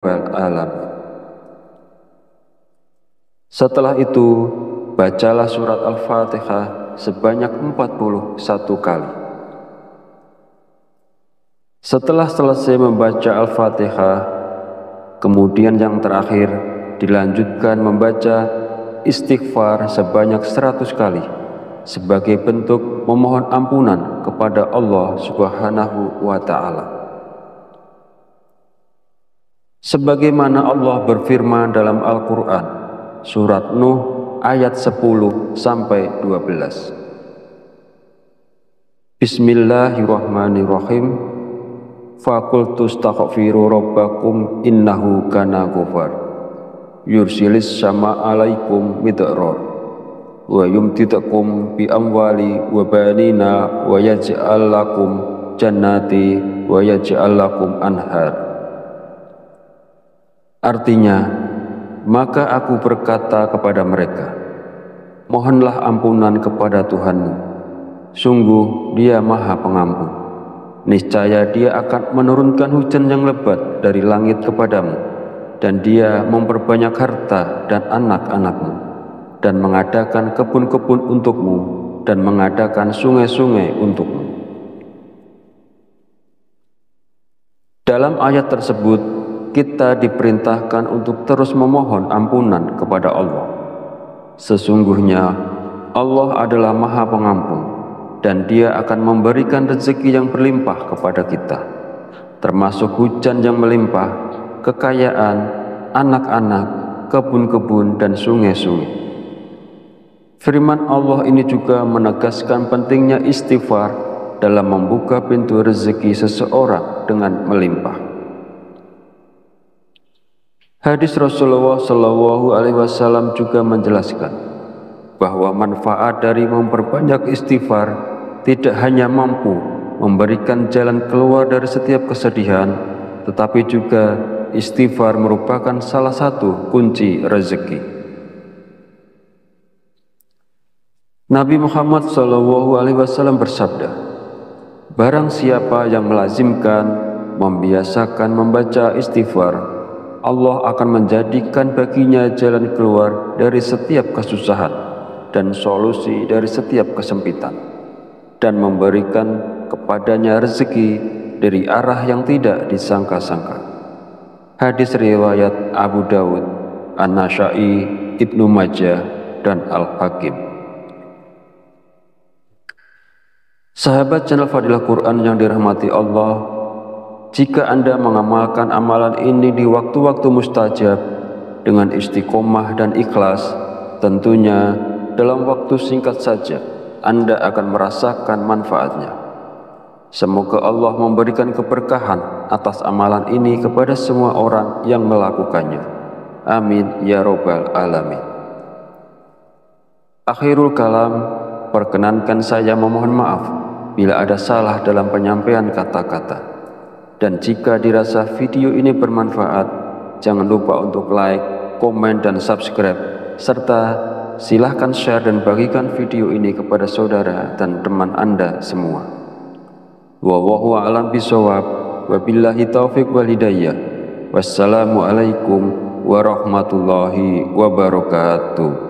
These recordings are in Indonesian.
alam. Setelah itu, bacalah surat Al-Fatihah sebanyak 41 kali. Setelah selesai membaca Al-Fatihah, kemudian yang terakhir dilanjutkan membaca istighfar sebanyak 100 kali sebagai bentuk memohon ampunan kepada Allah Subhanahu wa Ta'ala. Sebagaimana Allah berfirman dalam Al-Quran, surat Nuh ayat 10 sampai 12. Bismillahirrahmanirrahim. Faqultu astaghfiru rabbakum innahu kana ghafar. Yursilis sama alaikum midrar wa yumtidakum bi amwali wa banina wa yaj'al lakum jannati wa yaj'al lakum anhar. Artinya, maka aku berkata kepada mereka, mohonlah ampunan kepada Tuhanmu, sungguh Dia Maha Pengampun. Niscaya Dia akan menurunkan hujan yang lebat dari langit kepadamu, dan Dia memperbanyak harta dan anak-anakmu, dan mengadakan kebun-kebun untukmu, dan mengadakan sungai-sungai untukmu. Dalam ayat tersebut, kita diperintahkan untuk terus memohon ampunan kepada Allah. Sesungguhnya Allah adalah Maha Pengampun, dan Dia akan memberikan rezeki yang berlimpah kepada kita, termasuk hujan yang melimpah, kekayaan, anak-anak, kebun-kebun, dan sungai-sungai. Firman Allah ini juga menegaskan pentingnya istighfar dalam membuka pintu rezeki seseorang dengan melimpah. Hadis Rasulullah SAW juga menjelaskan bahwa manfaat dari memperbanyak istighfar tidak hanya mampu memberikan jalan keluar dari setiap kesedihan, tetapi juga istighfar merupakan salah satu kunci rezeki. Nabi Muhammad SAW bersabda, barang siapa yang melazimkan, membiasakan membaca istighfar, Allah akan menjadikan baginya jalan keluar dari setiap kesusahan dan solusi dari setiap kesempitan, dan memberikan kepadanya rezeki dari arah yang tidak disangka-sangka. Hadis riwayat Abu Dawud, An-Nasa'i, Ibnu Majah, dan Al-Hakim. Sahabat channel Fadilah Quran yang dirahmati Allah, jika Anda mengamalkan amalan ini di waktu-waktu mustajab dengan istiqomah dan ikhlas, tentunya dalam waktu singkat saja Anda akan merasakan manfaatnya. Semoga Allah memberikan keberkahan atas amalan ini kepada semua orang yang melakukannya. Amin ya robbal alamin. Akhirul kalam, perkenankan saya memohon maaf bila ada salah dalam penyampaian kata-kata. Dan jika dirasa video ini bermanfaat, jangan lupa untuk like, komen, dan subscribe, serta silahkan share dan bagikan video ini kepada saudara dan teman Anda semua. Wallahu a'lam bishawab, wabillahi taufiq wal hidayah. Wassalamualaikum warahmatullahi wabarakatuh.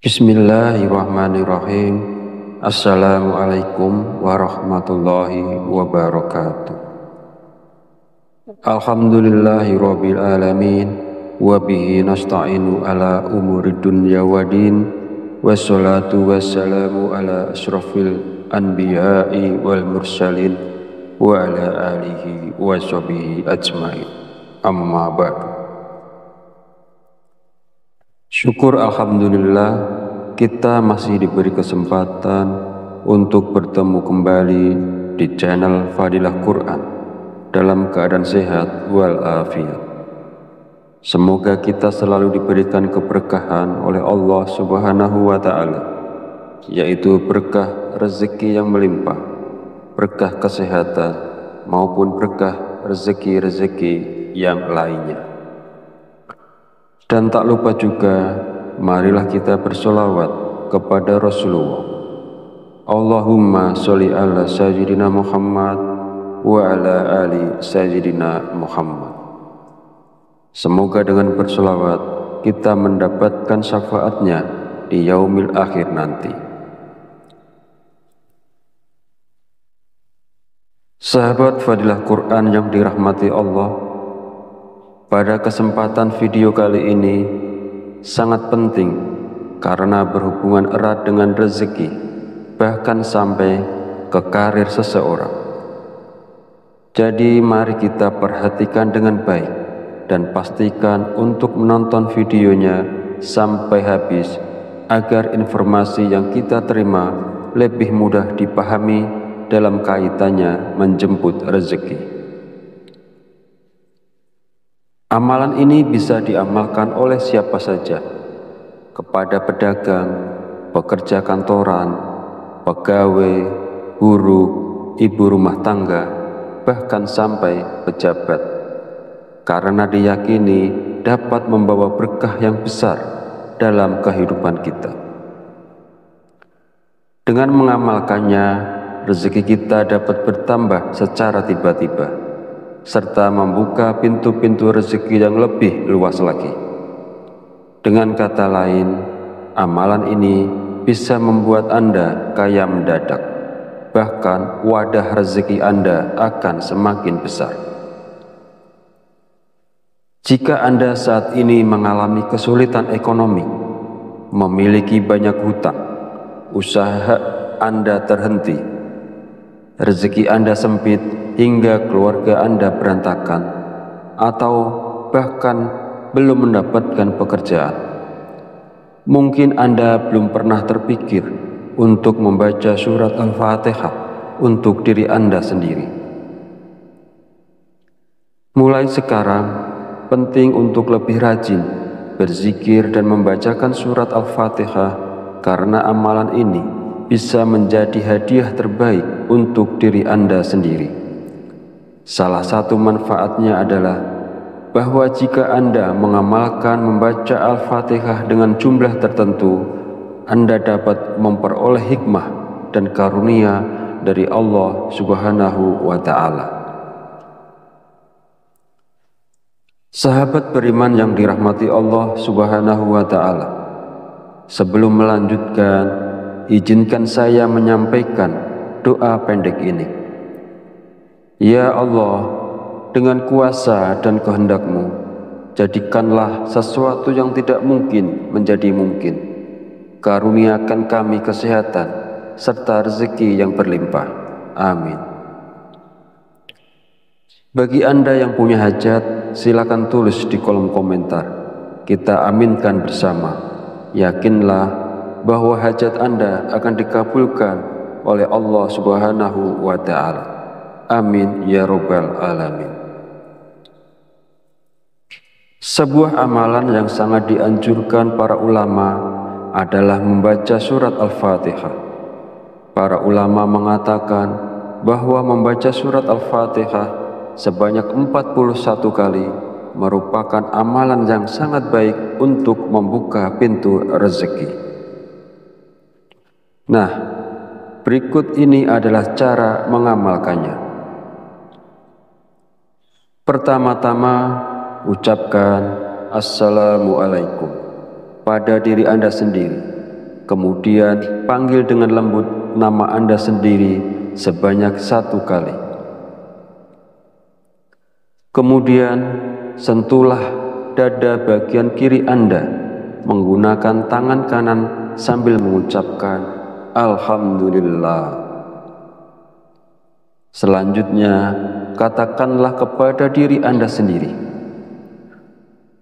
Bismillahirrahmanirrahim. Assalamualaikum warahmatullahi wabarakatuh. Alhamdulillahirabbil alamin, wa bihi nasta'inu ala umuri dunya waddin, wassalatu wassalamu ala asyrafil anbiya'i wal mursalin wa ala alihi wa sahbihi ajmain. Amma ba'du. Syukur alhamdulillah, kita masih diberi kesempatan untuk bertemu kembali di channel Fadilah Quran dalam keadaan sehat walafiat. Semoga kita selalu diberikan keberkahan oleh Allah Subhanahu wa Ta'ala, yaitu berkah rezeki yang melimpah, berkah kesehatan, maupun berkah rezeki-rezeki yang lainnya. Dan tak lupa juga, marilah kita bersolawat kepada Rasulullah. Allahumma sholli ala sayyidina Muhammad wa ala ali sayyidina Muhammad. Semoga dengan bersolawat kita mendapatkan syafaatnya di yaumil akhir nanti. Sahabat Fadilah Quran yang dirahmati Allah, pada kesempatan video kali ini sangat penting karena berhubungan erat dengan rezeki, bahkan sampai ke karir seseorang. Jadi mari kita perhatikan dengan baik dan pastikan untuk menonton videonya sampai habis agar informasi yang kita terima lebih mudah dipahami dalam kaitannya menjemput rezeki. Amalan ini bisa diamalkan oleh siapa saja, kepada pedagang, pekerja kantoran, pegawai, guru, ibu rumah tangga, bahkan sampai pejabat, karena diyakini dapat membawa berkah yang besar dalam kehidupan kita. Dengan mengamalkannya, rezeki kita dapat bertambah secara tiba-tiba, serta membuka pintu-pintu rezeki yang lebih luas lagi. Dengan kata lain, amalan ini bisa membuat Anda kaya mendadak, bahkan wadah rezeki Anda akan semakin besar. Jika Anda saat ini mengalami kesulitan ekonomi, memiliki banyak hutang, usaha Anda terhenti, rezeki Anda sempit hingga keluarga Anda berantakan, atau bahkan belum mendapatkan pekerjaan, mungkin Anda belum pernah terpikir untuk membaca surat Al-Fatihah untuk diri Anda sendiri. Mulai sekarang, penting untuk lebih rajin berzikir dan membacakan surat Al-Fatihah, karena amalan ini bisa menjadi hadiah terbaik untuk diri Anda sendiri. Salah satu manfaatnya adalah bahwa jika Anda mengamalkan membaca Al-Fatihah dengan jumlah tertentu, Anda dapat memperoleh hikmah dan karunia dari Allah Subhanahu wa Ta'ala. Sahabat beriman yang dirahmati Allah Subhanahu wa Ta'ala, sebelum melanjutkan, izinkan saya menyampaikan doa pendek ini. Ya Allah, dengan kuasa dan kehendak-Mu, jadikanlah sesuatu yang tidak mungkin menjadi mungkin. Karuniakan kami kesehatan serta rezeki yang berlimpah. Amin. Bagi Anda yang punya hajat, silakan tulis di kolom komentar. Kita aminkan bersama. Yakinlah bahwa hajat Anda akan dikabulkan oleh Allah Subhanahu wa Ta'ala. Amin ya Rabbal Alamin. Sebuah amalan yang sangat dianjurkan para ulama adalah membaca surat Al-Fatihah. Para ulama mengatakan bahwa membaca surat Al-Fatihah sebanyak 41 kali merupakan amalan yang sangat baik untuk membuka pintu rezeki. Nah, berikut ini adalah cara mengamalkannya. Pertama-tama, ucapkan Assalamualaikum pada diri Anda sendiri. Kemudian panggil dengan lembut nama Anda sendiri sebanyak 1 kali. Kemudian sentuhlah dada bagian kiri Anda menggunakan tangan kanan sambil mengucapkan Alhamdulillah. Selanjutnya, katakanlah kepada diri Anda sendiri,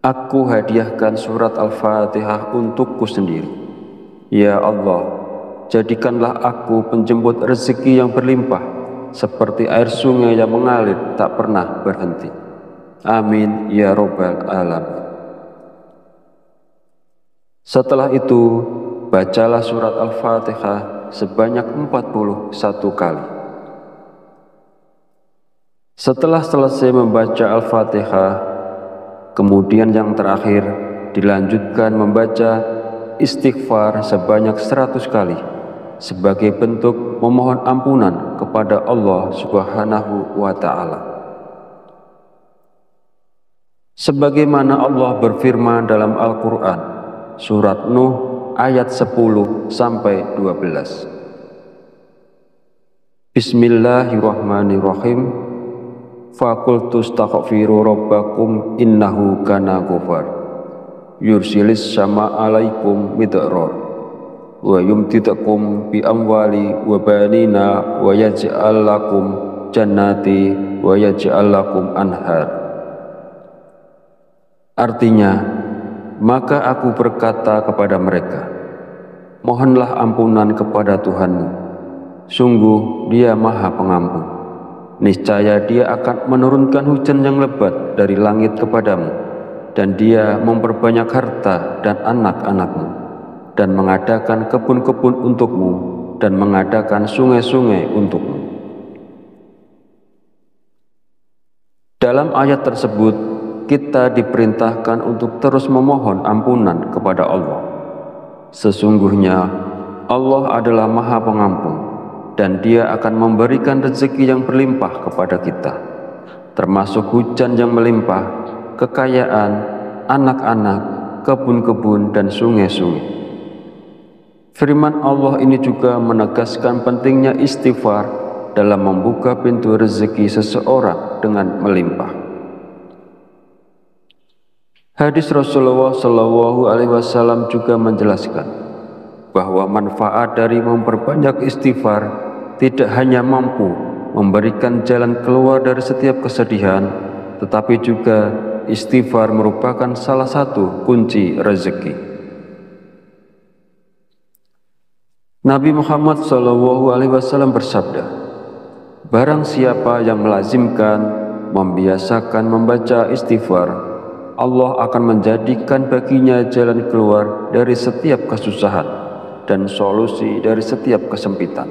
aku hadiahkan surat Al-Fatihah untukku sendiri. Ya Allah, jadikanlah aku penjemput rezeki yang berlimpah, seperti air sungai yang mengalir tak pernah berhenti. Amin ya Rabbal Alamin. Setelah itu, bacalah surat Al-Fatihah sebanyak 41 kali. Setelah selesai membaca Al-Fatihah, kemudian yang terakhir dilanjutkan membaca istighfar sebanyak 100 kali sebagai bentuk memohon ampunan kepada Allah Subhanahu wa Ta'ala. Sebagaimana Allah berfirman dalam Al-Quran, surat Nuh ayat 10 sampai 12. Bismillahirrahmanirrahim. Faqultu astaghfiru rabbakum innahu kana ghafar yursilis sama alaikum midrar wa yumtidakum bi amwali wa banina wa yaj'al lakum jannati wa yaj'al lakum anhar. Artinya, maka aku berkata kepada mereka, mohonlah ampunan kepada Tuhanmu, sungguh Dia Maha Pengampun. Niscaya Dia akan menurunkan hujan yang lebat dari langit kepadamu, dan Dia memperbanyak harta dan anak-anakmu, dan mengadakan kebun-kebun untukmu, dan mengadakan sungai-sungai untukmu. Dalam ayat tersebut, kita diperintahkan untuk terus memohon ampunan kepada Allah. Sesungguhnya Allah adalah Maha Pengampun, dan Dia akan memberikan rezeki yang berlimpah kepada kita, termasuk hujan yang melimpah, kekayaan, anak-anak, kebun-kebun, dan sungai-sungai. Firman Allah ini juga menegaskan pentingnya istighfar dalam membuka pintu rezeki seseorang dengan melimpah. Hadis Rasulullah SAW juga menjelaskan bahwa manfaat dari memperbanyak istighfar tidak hanya mampu memberikan jalan keluar dari setiap kesedihan, tetapi juga istighfar merupakan salah satu kunci rezeki. Nabi Muhammad SAW bersabda, barang siapa yang melazimkan, membiasakan membaca istighfar, Allah akan menjadikan baginya jalan keluar dari setiap kesusahan dan solusi dari setiap kesempitan,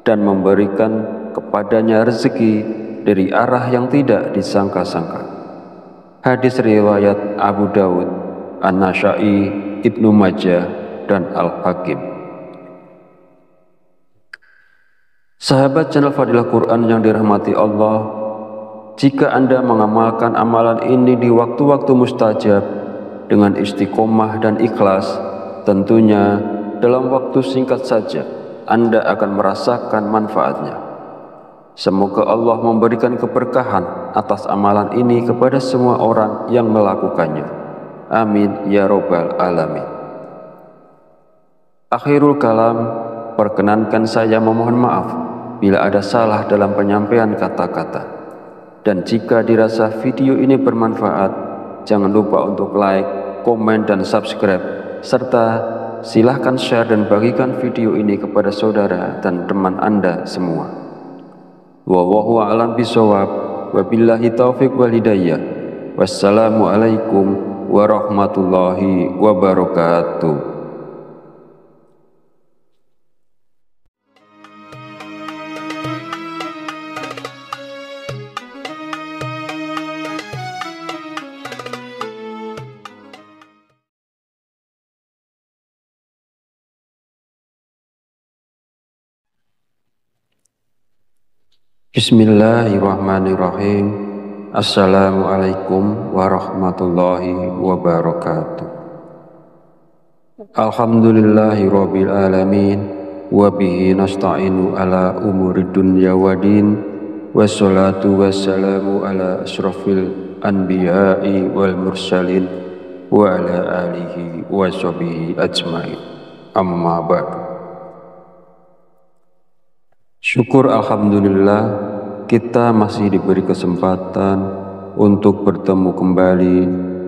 dan memberikan kepadanya rezeki dari arah yang tidak disangka-sangka. Hadis riwayat Abu Dawud, An-Nasa'i, Ibnu Majah, dan Al-Hakim. Sahabat channel Fadilah Quran yang dirahmati Allah, jika Anda mengamalkan amalan ini di waktu-waktu mustajab dengan istiqomah dan ikhlas, tentunya dalam waktu singkat saja Anda akan merasakan manfaatnya. Semoga Allah memberikan keberkahan atas amalan ini kepada semua orang yang melakukannya. Amin ya robbal alamin. Akhirul kalam, perkenankan saya memohon maaf bila ada salah dalam penyampaian kata-kata. Dan jika dirasa video ini bermanfaat, jangan lupa untuk like, komen, dan subscribe, serta silahkan share dan bagikan video ini kepada saudara dan teman Anda semua. Wallahu a'lam bishawab. Wabillahi taufiq wal hidayah. Wassalamualaikum warahmatullahi wabarakatuh. Bismillahirrahmanirrahim. Assalamualaikum warahmatullahi wabarakatuh. Alhamdulillahi rabbil alamin, wa bihi nasta'inu ala umuri dunya waddin, wassalatu wassalamu ala asyrafil anbiya'i wal mursalin wa ala alihi wa sahbihi ajmain. Amma ba'du. Syukur alhamdulillah, kita masih diberi kesempatan untuk bertemu kembali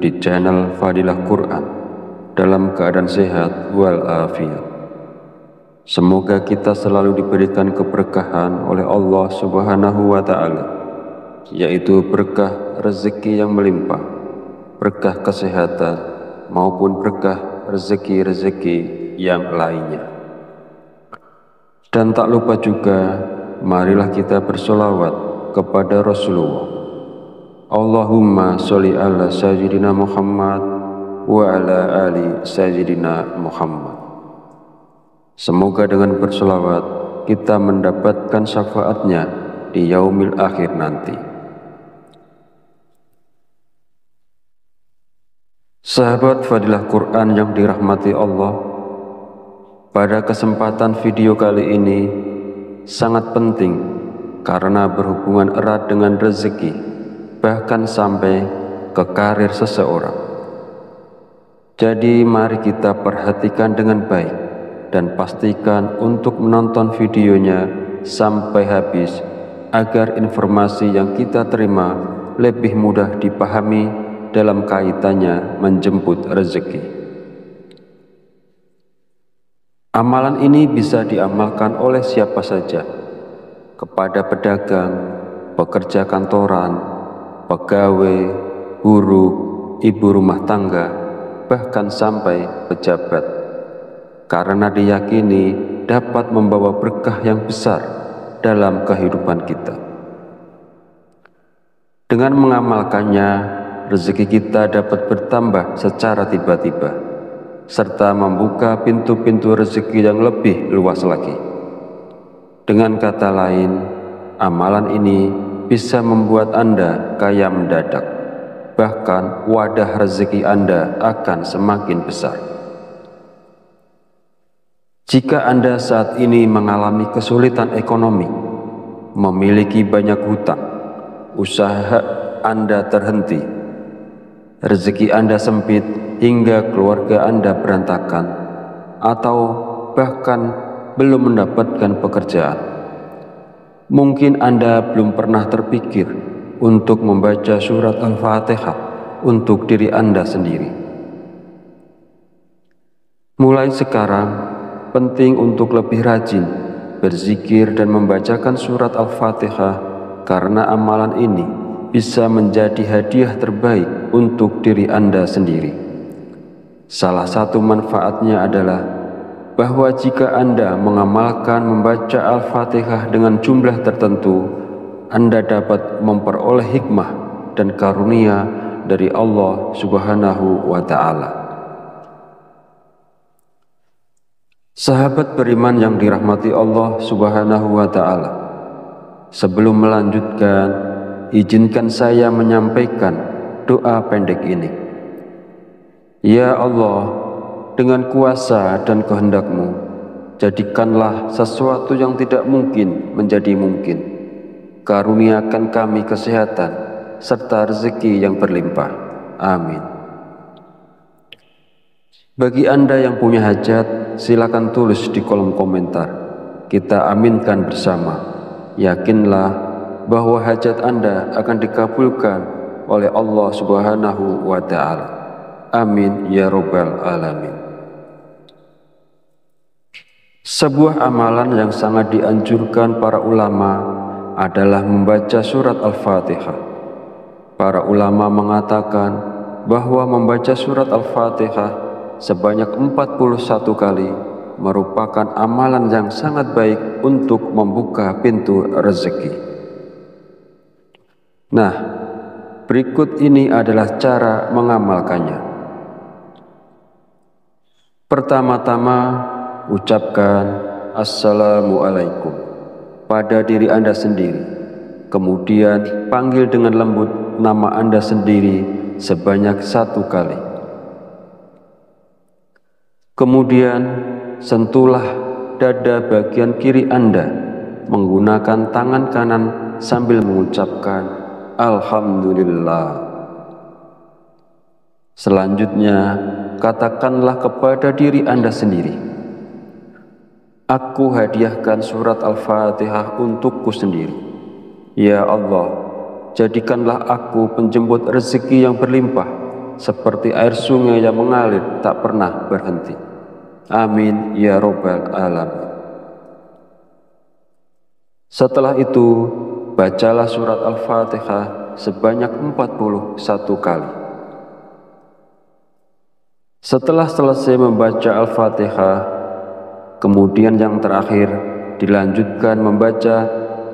di channel Fadilah Quran dalam keadaan sehat walafiat. Semoga kita selalu diberikan keberkahan oleh Allah Subhanahu wa Ta'ala, yaitu berkah rezeki yang melimpah, berkah kesehatan, maupun berkah rezeki-rezeki yang lainnya. Dan tak lupa juga, marilah kita bersolawat kepada Rasulullah. Allahumma sholli ala sayyidina Muhammad wa ala ali sayyidina Muhammad. Semoga dengan berselawat kita mendapatkan syafaatnya di yaumil akhir nanti. Sahabat Fadilah Quran yang dirahmati Allah, pada kesempatan video kali ini sangat penting karena berhubungan erat dengan rezeki, bahkan sampai ke karir seseorang. Jadi mari kita perhatikan dengan baik dan pastikan untuk menonton videonya sampai habis agar informasi yang kita terima lebih mudah dipahami dalam kaitannya menjemput rezeki. Amalan ini bisa diamalkan oleh siapa saja, kepada pedagang, pekerja kantoran, pegawai, guru, ibu rumah tangga, bahkan sampai pejabat, karena diyakini dapat membawa berkah yang besar dalam kehidupan kita. Dengan mengamalkannya, rezeki kita dapat bertambah secara tiba-tiba, serta membuka pintu-pintu rezeki yang lebih luas lagi. Dengan kata lain, amalan ini bisa membuat Anda kaya mendadak, bahkan wadah rezeki Anda akan semakin besar. Jika Anda saat ini mengalami kesulitan ekonomi, memiliki banyak hutang, usaha Anda terhenti, rezeki Anda sempit hingga keluarga Anda berantakan, atau bahkan belum mendapatkan pekerjaan, mungkin Anda belum pernah terpikir untuk membaca surat Al-Fatihah untuk diri Anda sendiri. Mulai sekarang, penting untuk lebih rajin berzikir dan membacakan surat Al-Fatihah, karena amalan ini bisa menjadi hadiah terbaik untuk diri Anda sendiri. Salah satu manfaatnya adalah bahwa jika Anda mengamalkan membaca Al-Fatihah dengan jumlah tertentu, Anda dapat memperoleh hikmah dan karunia dari Allah Subhanahu wa Ta'ala. Sahabat beriman yang dirahmati Allah Subhanahu wa Ta'ala, sebelum melanjutkan, izinkan saya menyampaikan doa pendek ini. Ya Allah, dengan kuasa dan kehendak-Mu, jadikanlah sesuatu yang tidak mungkin menjadi mungkin. Karuniakan kami kesehatan serta rezeki yang berlimpah. Amin. Bagi Anda yang punya hajat, silakan tulis di kolom komentar. Kita aminkan bersama. Yakinlah bahwa hajat Anda akan dikabulkan oleh Allah Subhanahu wa Ta'ala. Amin ya Rabbal Alamin. Sebuah amalan yang sangat dianjurkan para ulama adalah membaca surat Al-Fatihah. Para ulama mengatakan bahwa membaca surat Al-Fatihah sebanyak 41 kali merupakan amalan yang sangat baik untuk membuka pintu rezeki. Nah, berikut ini adalah cara mengamalkannya. Pertama-tama, ucapkan Assalamualaikum pada diri Anda sendiri. Kemudian, panggil dengan lembut nama Anda sendiri sebanyak 1 kali. Kemudian, sentuhlah dada bagian kiri Anda menggunakan tangan kanan sambil mengucapkan Alhamdulillah. Selanjutnya, katakanlah kepada diri Anda sendiri, aku hadiahkan surat Al-Fatihah untukku sendiri. Ya Allah, jadikanlah aku penjemput rezeki yang berlimpah, seperti air sungai yang mengalir tak pernah berhenti. Amin ya Rabbal Alamin. Setelah itu, bacalah surat Al-Fatihah sebanyak 41 kali. Setelah selesai membaca Al-Fatihah, kemudian yang terakhir dilanjutkan membaca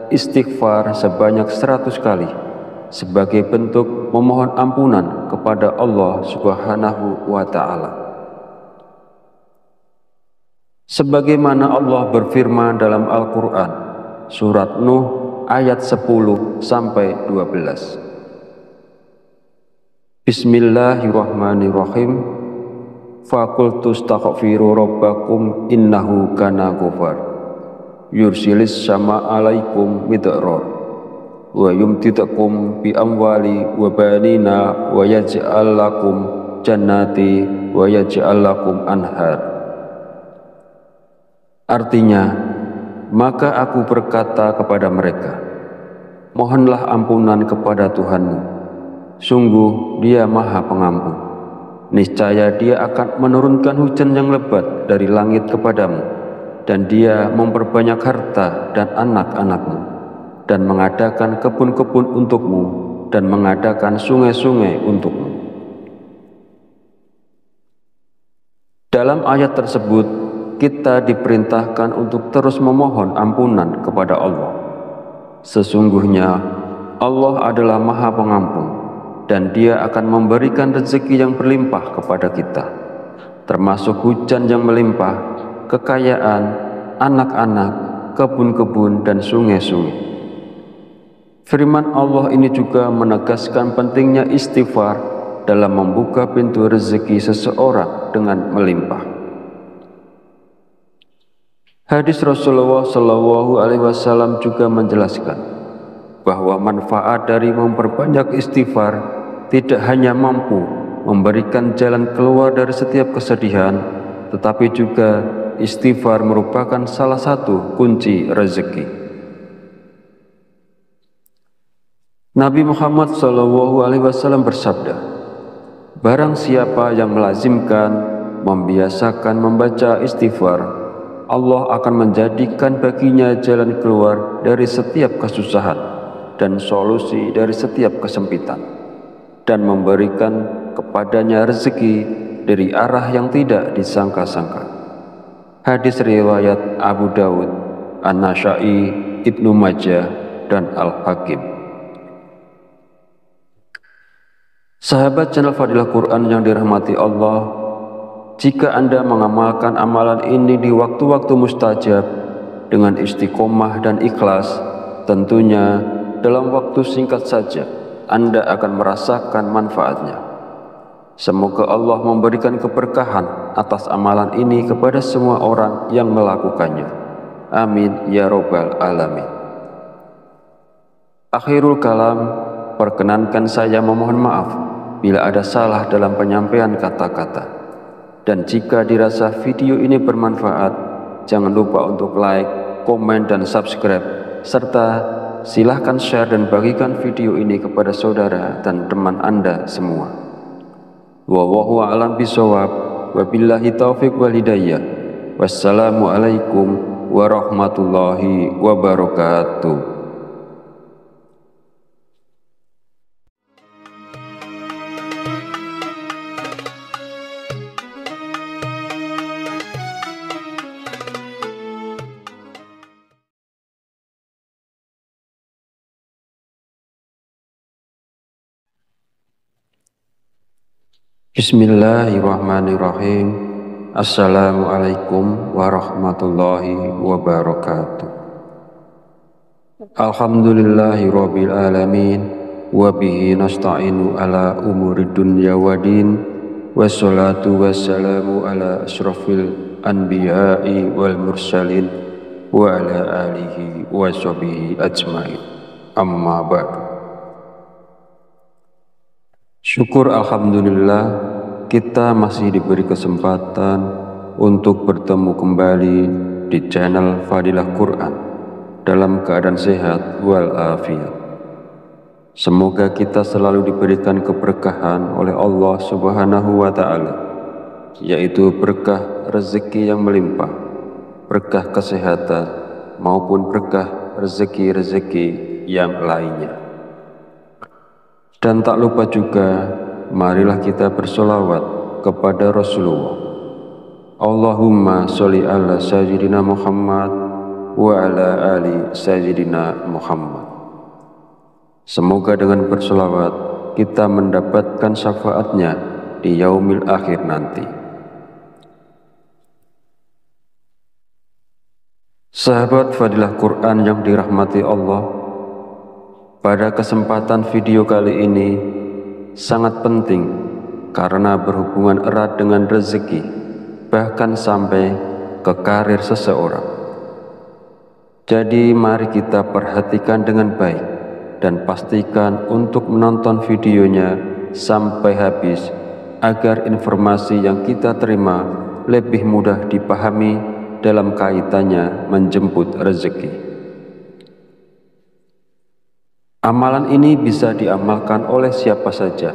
istighfar sebanyak 100 kali sebagai bentuk memohon ampunan kepada Allah Subhanahu wa Ta'ala. Sebagaimana Allah berfirman dalam Al-Quran, surat Nuh ayat 10-12. Bismillahirrahmanirrahim. Faqultu astaghfiru rabbakum innahu kana ghafar. Yursilis sama alaikum midrar wa yumtidakum bi amwali wa banina wa yaj'al lakum jannati wa yaj'al lakum anhar. Artinya, maka aku berkata kepada mereka, mohonlah ampunan kepada Tuhanmu, sungguh Dia Maha Pengampun. Niscaya Dia akan menurunkan hujan yang lebat dari langit kepadamu, dan Dia memperbanyak harta dan anak-anakmu, dan mengadakan kebun-kebun untukmu, dan mengadakan sungai-sungai untukmu. Dalam ayat tersebut, kita diperintahkan untuk terus memohon ampunan kepada Allah. Sesungguhnya Allah adalah Maha Pengampun, dan Dia akan memberikan rezeki yang berlimpah kepada kita, termasuk hujan yang melimpah, kekayaan, anak-anak, kebun-kebun, dan sungai-sungai. Firman Allah ini juga menegaskan pentingnya istighfar dalam membuka pintu rezeki seseorang dengan melimpah. Hadis Rasulullah SAW juga menjelaskan bahwa manfaat dari memperbanyak istighfar tidak hanya mampu memberikan jalan keluar dari setiap kesedihan, tetapi juga istighfar merupakan salah satu kunci rezeki. Nabi Muhammad SAW bersabda, barang siapa yang melazimkan, membiasakan membaca istighfar, Allah akan menjadikan baginya jalan keluar dari setiap kesusahan dan solusi dari setiap kesempitan, dan memberikan kepadanya rezeki dari arah yang tidak disangka-sangka. Hadis riwayat Abu Dawud, An-Nasa'i, Ibnu Majah, dan Al-Hakim. Sahabat channel Fadilah Quran yang dirahmati Allah, jika Anda mengamalkan amalan ini di waktu-waktu mustajab dengan istiqomah dan ikhlas, tentunya dalam waktu singkat saja Anda akan merasakan manfaatnya. Semoga Allah memberikan keberkahan atas amalan ini kepada semua orang yang melakukannya. Amin ya Rabbal Alamin. Akhirul kalam, perkenankan saya memohon maaf bila ada salah dalam penyampaian kata-kata. Dan jika dirasa video ini bermanfaat, jangan lupa untuk like, komen, dan subscribe, serta silahkan share dan bagikan video ini kepada saudara dan teman Anda semua. Wallahu a'lam bishawab, wabillahi taufiq wal hidayah. Wassalamualaikum warahmatullahi wabarakatuh. Bismillahirrahmanirrahim. Assalamualaikum warahmatullahi wabarakatuh. Alhamdulillahi rabbil alamin, wa bihi nasta'inu ala umuri dunya wa din, wassalatu wassalamu ala asyrafil anbiya'i wal mursalin wa ala alihi wa sahbihi ajmain. Amma ba'du. Syukur alhamdulillah, kita masih diberi kesempatan untuk bertemu kembali di channel Fadilah Quran dalam keadaan sehat walafiat. Semoga kita selalu diberikan keberkahan oleh Allah Subhanahu wa Ta'ala, yaitu berkah rezeki yang melimpah, berkah kesehatan, maupun berkah rezeki-rezeki yang lainnya. Dan tak lupa juga, marilah kita bersolawat kepada Rasulullah. Allahumma sholli ala sayyidina Muhammad wa ala ali Sayyidina Muhammad. Semoga dengan berselawat kita mendapatkan syafaatnya di yaumil akhir nanti. Sahabat Fadilah Quran yang dirahmati Allah, pada kesempatan video kali ini sangat penting karena berhubungan erat dengan rezeki, bahkan sampai ke karir seseorang. Jadi mari kita perhatikan dengan baik dan pastikan untuk menonton videonya sampai habis agar informasi yang kita terima lebih mudah dipahami dalam kaitannya menjemput rezeki. Amalan ini bisa diamalkan oleh siapa saja,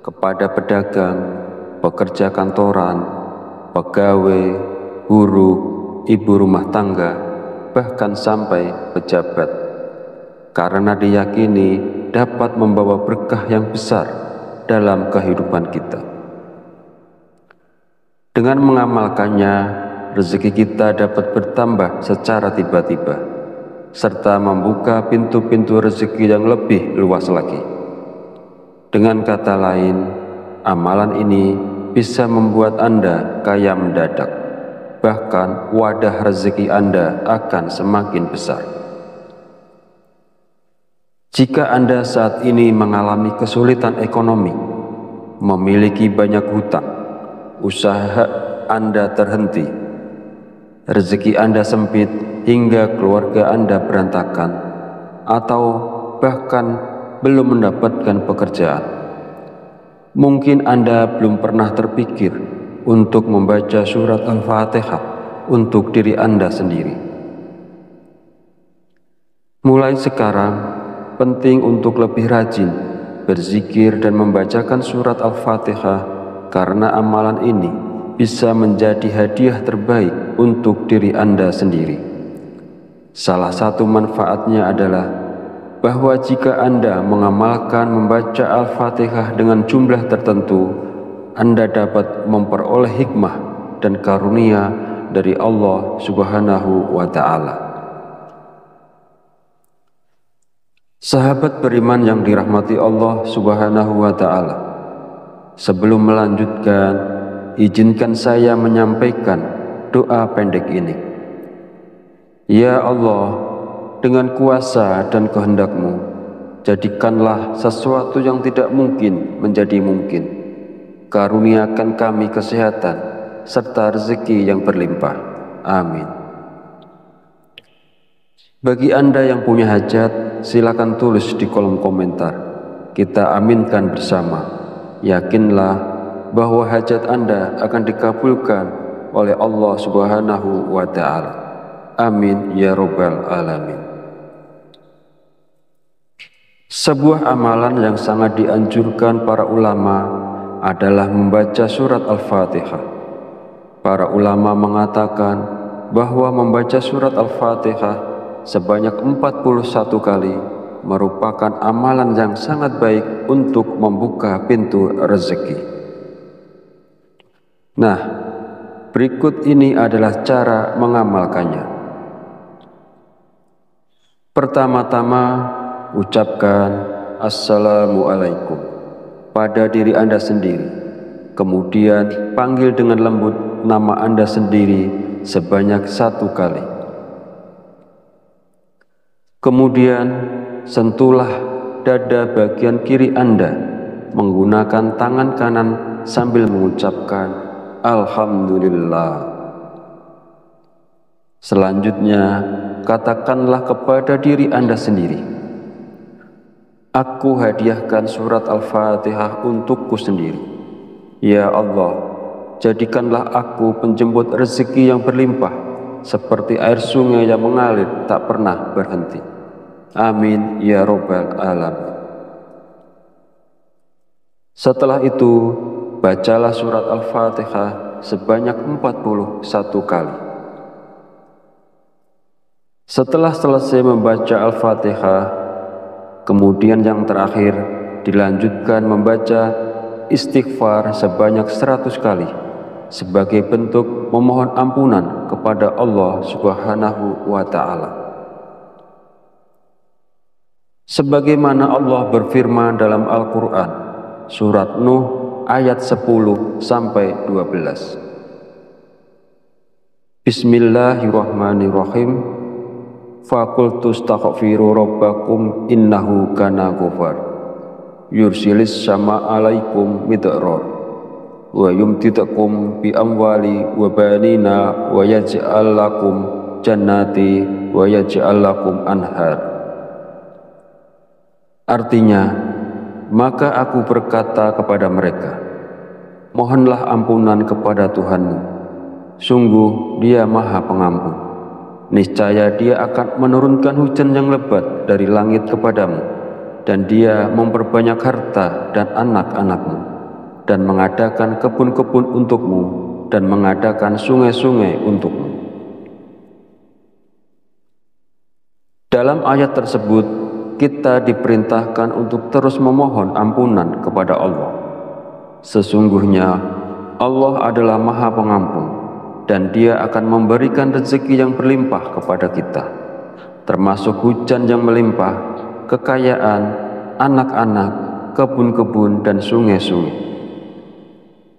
kepada pedagang, pekerja kantoran, pegawai, buruh, ibu rumah tangga, bahkan sampai pejabat, karena diyakini dapat membawa berkah yang besar dalam kehidupan kita. Dengan mengamalkannya, rezeki kita dapat bertambah secara tiba-tiba, serta membuka pintu-pintu rezeki yang lebih luas lagi. Dengan kata lain, amalan ini bisa membuat Anda kaya mendadak, bahkan wadah rezeki Anda akan semakin besar. Jika Anda saat ini mengalami kesulitan ekonomi, memiliki banyak hutang, usaha Anda terhenti, rezeki Anda sempit hingga keluarga Anda berantakan, atau bahkan belum mendapatkan pekerjaan, mungkin Anda belum pernah terpikir untuk membaca surat Al-Fatihah untuk diri Anda sendiri. Mulai sekarang, penting untuk lebih rajin berzikir dan membacakan surat Al-Fatihah, karena amalan ini bisa menjadi hadiah terbaik untuk diri Anda sendiri. Salah satu manfaatnya adalah bahwa jika Anda mengamalkan membaca Al-Fatihah dengan jumlah tertentu, Anda dapat memperoleh hikmah dan karunia dari Allah Subhanahu wa Ta'ala. Sahabat beriman yang dirahmati Allah Subhanahu wa Ta'ala, sebelum melanjutkan, izinkan saya menyampaikan doa pendek ini. Ya Allah, dengan kuasa dan kehendak-Mu, jadikanlah sesuatu yang tidak mungkin menjadi mungkin. Karuniakan kami kesehatan serta rezeki yang berlimpah. Amin. Bagi Anda yang punya hajat, silakan tulis di kolom komentar. Kita aminkan bersama. Yakinlah bahwa hajat Anda akan dikabulkan oleh Allah Subhanahu wa Ta'ala. Amin ya Rabbal Alamin. Sebuah amalan yang sangat dianjurkan para ulama adalah membaca surat Al-Fatihah. Para ulama mengatakan bahwa membaca surat Al-Fatihah sebanyak 41 kali merupakan amalan yang sangat baik untuk membuka pintu rezeki. Nah, berikut ini adalah cara mengamalkannya. Pertama-tama, ucapkan Assalamualaikum pada diri Anda sendiri. Kemudian panggil dengan lembut nama Anda sendiri sebanyak 1 kali. Kemudian sentuhlah dada bagian kiri Anda menggunakan tangan kanan sambil mengucapkan Alhamdulillah. Selanjutnya, katakanlah kepada diri Anda sendiri, aku hadiahkan surat Al-Fatihah untukku sendiri. Ya Allah, jadikanlah aku penjemput rezeki yang berlimpah, seperti air sungai yang mengalir tak pernah berhenti. Amin ya Rabbal Alamin. Setelah itu, bacalah surat Al-Fatihah sebanyak 41 kali. Setelah selesai membaca Al-Fatihah, kemudian yang terakhir dilanjutkan membaca istighfar sebanyak 100 kali sebagai bentuk memohon ampunan kepada Allah Subhanahu wa Ta'ala. Sebagaimana Allah berfirman dalam Al-Quran, surat Nuh ayat 10 sampai 12. Bismillahirrahmanirrahim. Faqultu astaghfiru rabbakum innahu kana ghafar. Yursilis sama alaikum midrar wa yumtidakum bi amwali wa banina wa yaj'al lakum jannati wa yaj'al lakum anhar. Artinya, maka aku berkata kepada mereka, mohonlah ampunan kepada Tuhanmu, sungguh Dia Maha Pengampun. Niscaya Dia akan menurunkan hujan yang lebat dari langit kepadamu, dan Dia memperbanyak harta dan anak-anakmu, dan mengadakan kebun-kebun untukmu, dan mengadakan sungai-sungai untukmu. Dalam ayat tersebut, kita diperintahkan untuk terus memohon ampunan kepada Allah. Sesungguhnya Allah adalah Maha Pengampun, dan Dia akan memberikan rezeki yang berlimpah kepada kita, termasuk hujan yang melimpah, kekayaan, anak-anak, kebun-kebun, dan sungai-sungai.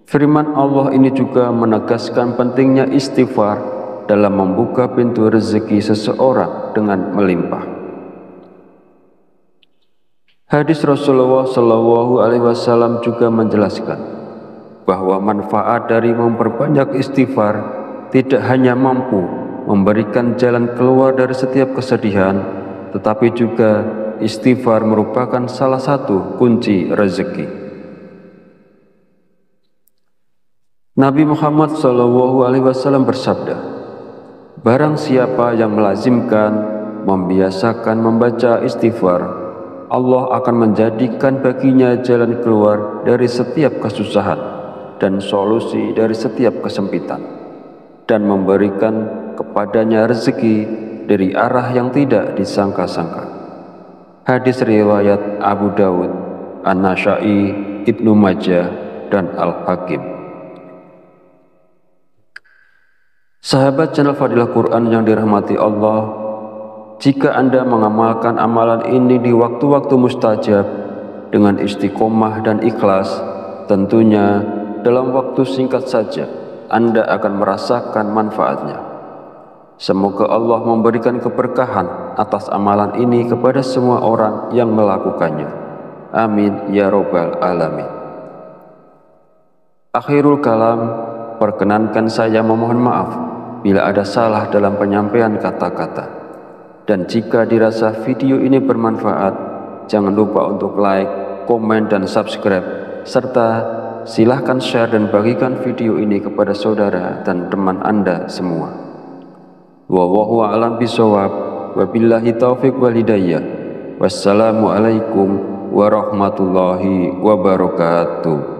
Firman Allah ini juga menegaskan pentingnya istighfar dalam membuka pintu rezeki seseorang dengan melimpah. Hadis Rasulullah SAW juga menjelaskan bahwa manfaat dari memperbanyak istighfar tidak hanya mampu memberikan jalan keluar dari setiap kesedihan, tetapi juga istighfar merupakan salah satu kunci rezeki. Nabi Muhammad SAW bersabda, barang siapa yang melazimkan, membiasakan membaca istighfar, Allah akan menjadikan baginya jalan keluar dari setiap kesusahan dan solusi dari setiap kesempitan, dan memberikan kepadanya rezeki dari arah yang tidak disangka-sangka. Hadis riwayat Abu Dawud, An-Nasa'i, Ibnu Majah, dan Al-Hakim. Sahabat channel Fadilah Quran yang dirahmati Allah, jika Anda mengamalkan amalan ini di waktu-waktu mustajab dengan istiqomah dan ikhlas, tentunya dalam waktu singkat saja Anda akan merasakan manfaatnya. Semoga Allah memberikan keberkahan atas amalan ini kepada semua orang yang melakukannya. Amin ya robbal alamin. Akhirul kalam, perkenankan saya memohon maaf bila ada salah dalam penyampaian kata-kata. Dan jika dirasa video ini bermanfaat, jangan lupa untuk like, komen, dan subscribe, serta silahkan share dan bagikan video ini kepada saudara dan teman Anda semua. Wallahu a'lam bishawab, wabillahi taufiq wal hidayah. Wassalamualaikum warahmatullahi wabarakatuh.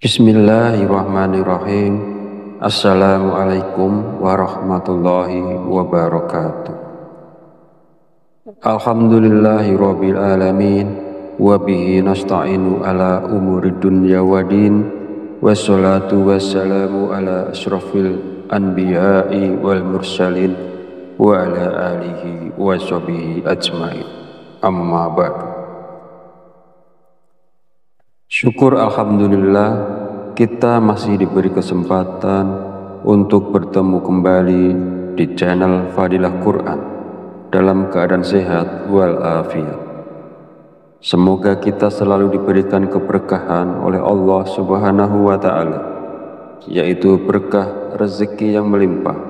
Bismillahirrahmanirrahim. Assalamualaikum warahmatullahi wabarakatuh. Alhamdulillahirabbil alamin, wa bihi nasta'inu ala umuri dunya waddin, wassalatu wassalamu ala asyrafil anbiya'i wal mursalin wa ala alihi wa sahbihi ajmain. Amma ba'du. Syukur alhamdulillah, kita masih diberi kesempatan untuk bertemu kembali di channel Fadilah Quran dalam keadaan sehat walafiat. Semoga kita selalu diberikan keberkahan oleh Allah Subhanahu wa Ta'ala, yaitu berkah rezeki yang melimpah,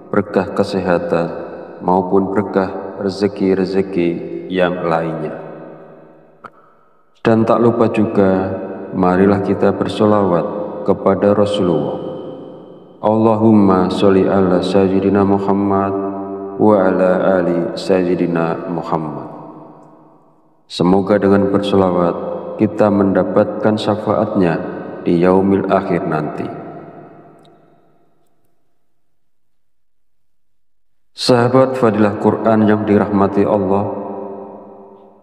berkah kesehatan, maupun berkah rezeki-rezeki yang lainnya. Dan tak lupa juga, marilah kita bersolawat kepada Rasulullah. Allahumma sholli ala sayyidina Muhammad wa ala ali sayyidina Muhammad. Semoga dengan berselawat kita mendapatkan syafaatnya di yaumil akhir nanti. Sahabat Fadilah Quran yang dirahmati Allah,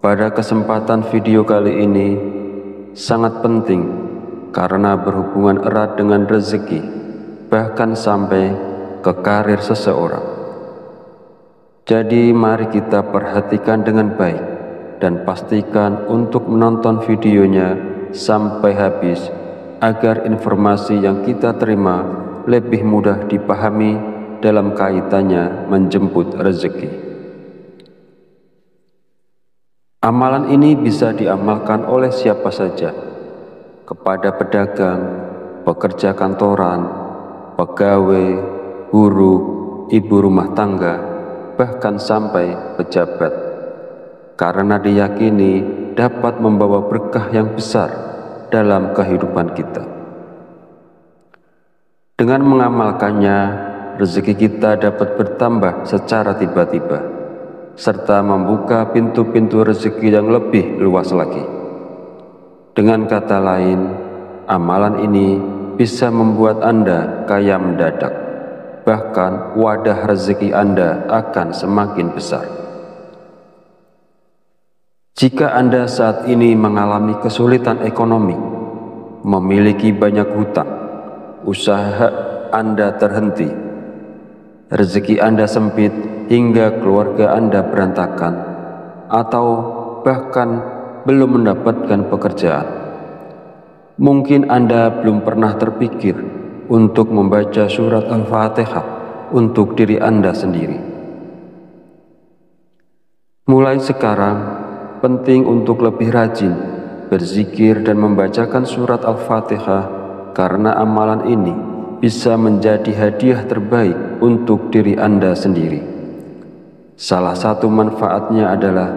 pada kesempatan video kali ini sangat penting karena berhubungan erat dengan rezeki, bahkan sampai ke karir seseorang. Jadi mari kita perhatikan dengan baik dan pastikan untuk menonton videonya sampai habis agar informasi yang kita terima lebih mudah dipahami dalam kaitannya menjemput rezeki. Amalan ini bisa diamalkan oleh siapa saja, kepada pedagang, pekerja kantoran, pegawai, guru, ibu rumah tangga, bahkan sampai pejabat, karena diyakini dapat membawa berkah yang besar dalam kehidupan kita. Dengan mengamalkannya, rezeki kita dapat bertambah secara tiba-tiba, serta membuka pintu-pintu rezeki yang lebih luas lagi. Dengan kata lain, amalan ini bisa membuat Anda kaya mendadak, bahkan wadah rezeki Anda akan semakin besar. Jika Anda saat ini mengalami kesulitan ekonomi, memiliki banyak hutang, usaha Anda terhenti, rezeki Anda sempit hingga keluarga Anda berantakan, atau bahkan belum mendapatkan pekerjaan, mungkin Anda belum pernah terpikir untuk membaca surat Al-Fatihah untuk diri Anda sendiri. Mulai sekarang, penting untuk lebih rajin berzikir dan membacakan surat Al-Fatihah, karena amalan ini bisa menjadi hadiah terbaik untuk diri Anda sendiri. Salah satu manfaatnya adalah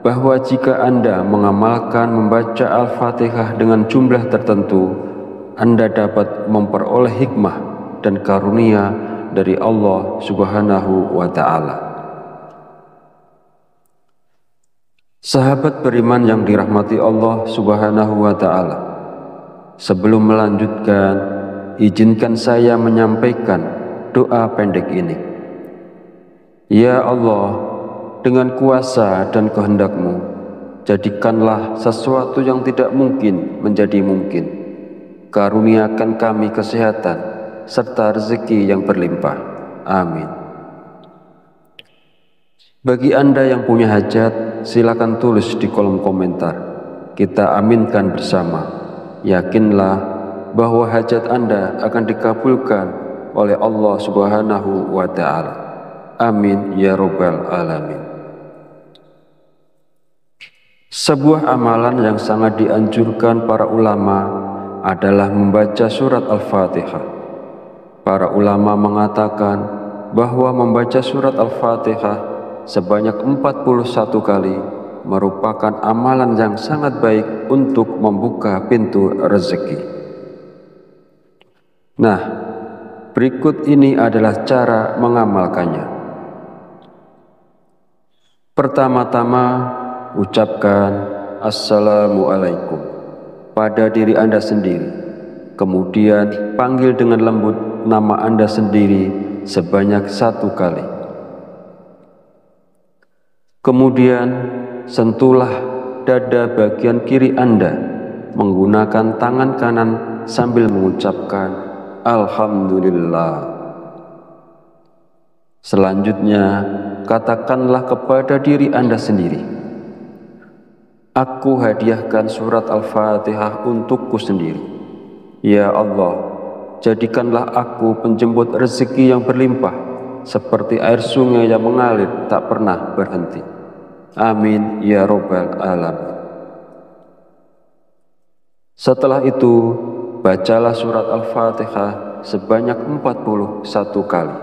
bahwa jika Anda mengamalkan membaca Al-Fatihah dengan jumlah tertentu, Anda dapat memperoleh hikmah dan karunia dari Allah Subhanahu wa Ta'ala. Sahabat beriman yang dirahmati Allah Subhanahu wa Ta'ala, sebelum melanjutkan, izinkan saya menyampaikan doa pendek ini. Ya Allah, dengan kuasa dan kehendak-Mu, jadikanlah sesuatu yang tidak mungkin menjadi mungkin. Karuniakan kami kesehatan serta rezeki yang berlimpah. Amin. Bagi Anda yang punya hajat, silakan tulis di kolom komentar. Kita aminkan bersama. Yakinlah bahwa hajat Anda akan dikabulkan oleh Allah Subhanahu wa Ta'ala. Amin ya Rabbal Alamin. Sebuah amalan yang sangat dianjurkan para ulama adalah membaca surat Al-Fatihah. Para ulama mengatakan bahwa membaca surat Al-Fatihah sebanyak 41 kali merupakan amalan yang sangat baik untuk membuka pintu rezeki. Nah, berikut ini adalah cara mengamalkannya. Pertama-tama, ucapkan Assalamualaikum pada diri Anda sendiri. Kemudian panggil dengan lembut nama Anda sendiri sebanyak 1 kali. Kemudian sentuhlah dada bagian kiri Anda menggunakan tangan kanan sambil mengucapkan Alhamdulillah. Selanjutnya, katakanlah kepada diri Anda sendiri, aku hadiahkan surat Al-Fatihah untukku sendiri. Ya Allah, jadikanlah aku penjemput rezeki yang berlimpah, seperti air sungai yang mengalir tak pernah berhenti. Amin ya Rabbal Alamin. Setelah itu, bacalah surat Al-Fatihah sebanyak 41 kali.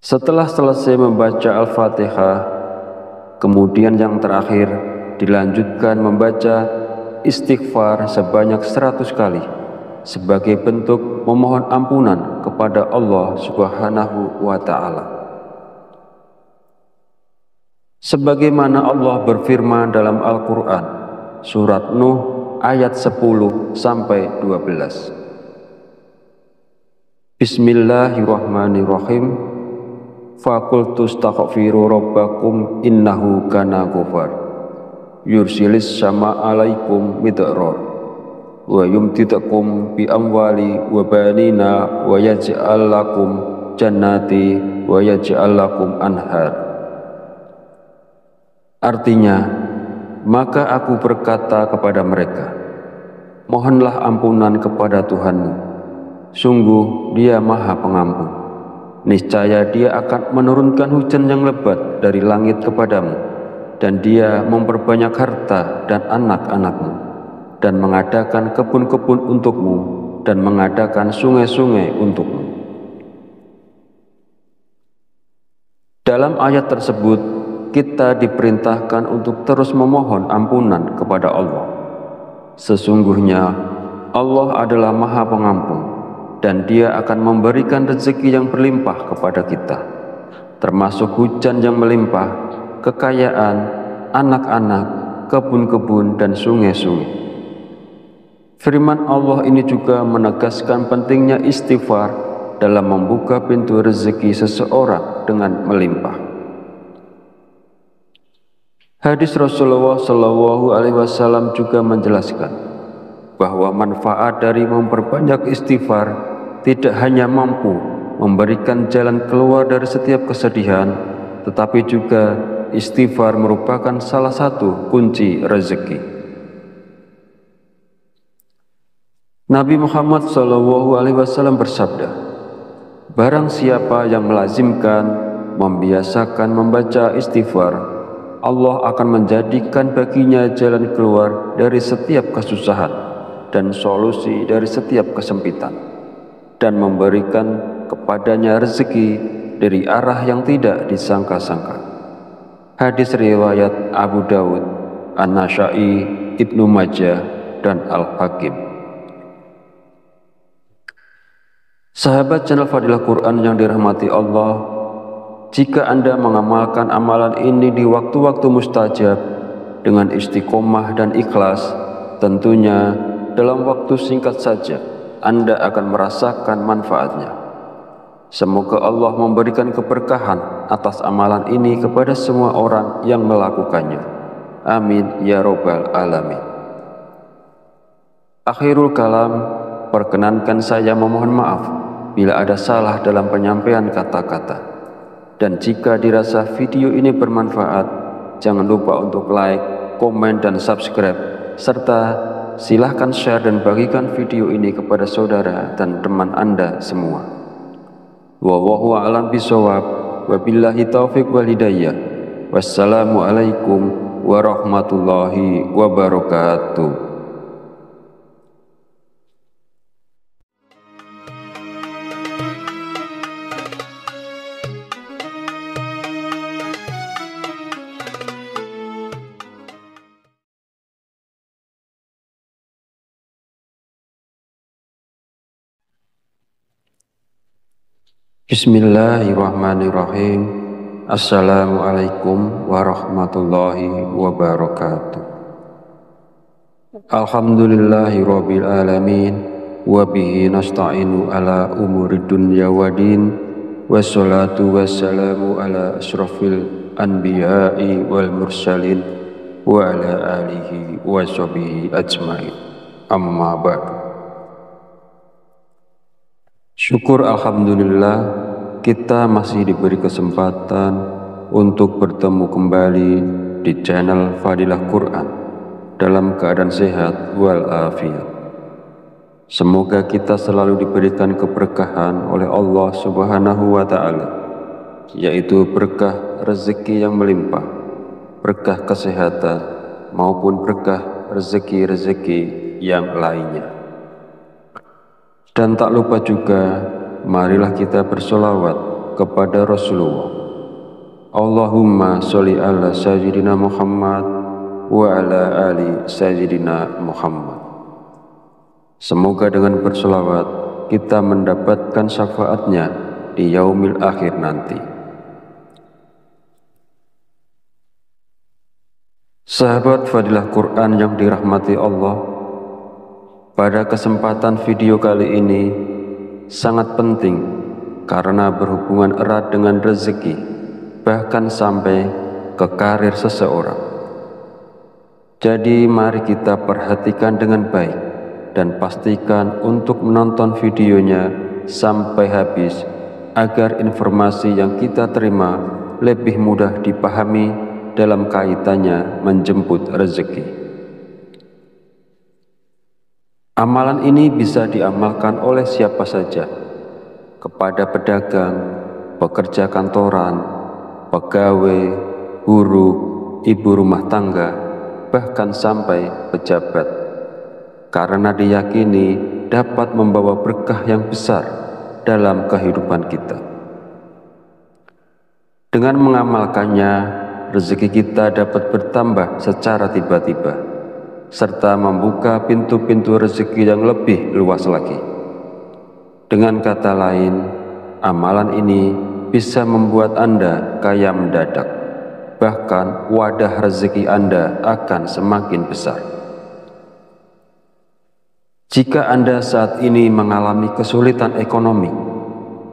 Setelah selesai membaca Al-Fatihah, kemudian yang terakhir dilanjutkan membaca istighfar sebanyak 100 kali sebagai bentuk memohon ampunan kepada Allah Subhanahu wa Ta'ala. Sebagaimana Allah berfirman dalam Al-Quran, surat Nuh ayat 10-12. Bismillahirrahmanirrahim. Faqultu astaghfiru rabbakum innahu kana ghafar yursilis sama alaikum midrar wa yumtidakum bi amwali wa banina wa yaj'al lakum jannati wa yaj'al lakum anhar. Artinya, maka aku berkata kepada mereka, mohonlah ampunan kepada Tuhanmu, sungguh Dia Maha Pengampun. Niscaya Dia akan menurunkan hujan yang lebat dari langit kepadamu, dan Dia memperbanyak harta dan anak-anakmu, dan mengadakan kebun-kebun untukmu, dan mengadakan sungai-sungai untukmu. Dalam ayat tersebut, kita diperintahkan untuk terus memohon ampunan kepada Allah. Sesungguhnya Allah adalah Maha Pengampun, dan Dia akan memberikan rezeki yang berlimpah kepada kita, termasuk hujan yang melimpah, kekayaan, anak-anak, kebun-kebun, dan sungai-sungai. Firman Allah ini juga menegaskan pentingnya istighfar dalam membuka pintu rezeki seseorang dengan melimpah. Hadis Rasulullah SAW juga menjelaskan bahwa manfaat dari memperbanyak istighfar tidak hanya mampu memberikan jalan keluar dari setiap kesedihan, tetapi juga istighfar merupakan salah satu kunci rezeki. Nabi Muhammad SAW bersabda, barang siapa yang melazimkan, membiasakan membaca istighfar, Allah akan menjadikan baginya jalan keluar dari setiap kesusahan dan solusi dari setiap kesempitan, dan memberikan kepadanya rezeki dari arah yang tidak disangka-sangka. Hadis riwayat Abu Dawud, An-Nasa'i, Ibnu Majah, dan Al-Hakim. Sahabat channel Fadilah Quran yang dirahmati Allah, jika Anda mengamalkan amalan ini di waktu-waktu mustajab dengan istiqomah dan ikhlas, tentunya dalam waktu singkat saja Anda akan merasakan manfaatnya. Semoga Allah memberikan keberkahan atas amalan ini kepada semua orang yang melakukannya. Amin ya robbal alamin. Akhirul kalam, perkenankan saya memohon maaf bila ada salah dalam penyampaian kata-kata. Dan jika dirasa video ini bermanfaat, jangan lupa untuk like, komen, dan subscribe, serta silahkan share dan bagikan video ini kepada saudara dan teman Anda semua. Wallahu a'lam bishawab, wabillahi taufiq wal hidayah. Wassalamualaikum warahmatullahi wabarakatuh. Bismillahirrahmanirrahim. Assalamualaikum warahmatullahi wabarakatuh. Alhamdulillahi rabbil alamin, wabihi nasta'inu ala umuri dunya wadin, wassalatu wassalamu ala ashrafil anbiya'i wal mursalin, wa ala alihi wa sahbihi ajma'in. Amma ba'du. Syukur alhamdulillah, kita masih diberi kesempatan untuk bertemu kembali di channel Fadilah Quran dalam keadaan sehat walafiat. Semoga kita selalu diberikan keberkahan oleh Allah Subhanahu wa Ta'ala, yaitu berkah rezeki yang melimpah, berkah kesehatan, maupun berkah rezeki-rezeki yang lainnya. Dan tak lupa juga, marilah kita bersolawat kepada Rasulullah. Allahumma sholli ala sayyidina Muhammad wa ala ali sayyidina Muhammad. Semoga dengan bersolawat kita mendapatkan syafaatnya di yaumil akhir nanti. Sahabat Fadilah Quran yang dirahmati Allah, pada kesempatan video kali ini sangat penting karena berhubungan erat dengan rezeki, bahkan sampai ke karir seseorang. Jadi mari kita perhatikan dengan baik dan pastikan untuk menonton videonya sampai habis agar informasi yang kita terima lebih mudah dipahami dalam kaitannya menjemput rezeki. Amalan ini bisa diamalkan oleh siapa saja, kepada pedagang, pekerja kantoran, pegawai, guru, ibu rumah tangga, bahkan sampai pejabat, karena diyakini dapat membawa berkah yang besar dalam kehidupan kita. Dengan mengamalkannya, rezeki kita dapat bertambah secara tiba-tiba, serta membuka pintu-pintu rezeki yang lebih luas lagi. Dengan kata lain, amalan ini bisa membuat Anda kaya mendadak, bahkan wadah rezeki Anda akan semakin besar. Jika Anda saat ini mengalami kesulitan ekonomi,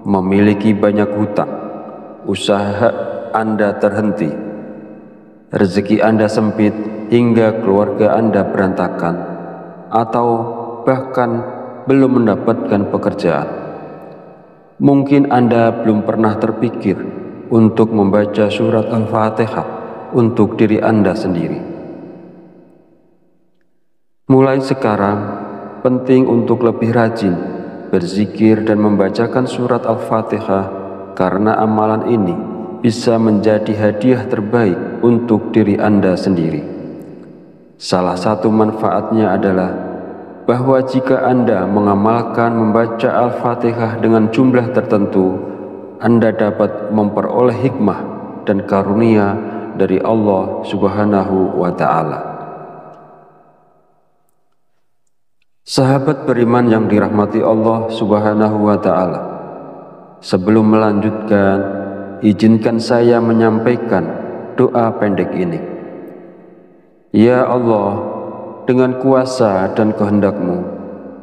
memiliki banyak hutang, usaha Anda terhenti, rezeki Anda sempit hingga keluarga Anda berantakan, atau bahkan belum mendapatkan pekerjaan, mungkin Anda belum pernah terpikir untuk membaca surat Al-Fatihah untuk diri Anda sendiri. Mulai sekarang, penting untuk lebih rajin berzikir dan membacakan surat Al-Fatihah, karena amalan ini bisa menjadi hadiah terbaik untuk diri Anda sendiri. Salah satu manfaatnya adalah bahwa jika Anda mengamalkan membaca Al-Fatihah dengan jumlah tertentu, Anda dapat memperoleh hikmah dan karunia dari Allah Subhanahu wa Ta'ala. Sahabat beriman yang dirahmati Allah Subhanahu wa Ta'ala, sebelum melanjutkan, izinkan saya menyampaikan doa pendek ini. Ya Allah, dengan kuasa dan kehendak-Mu,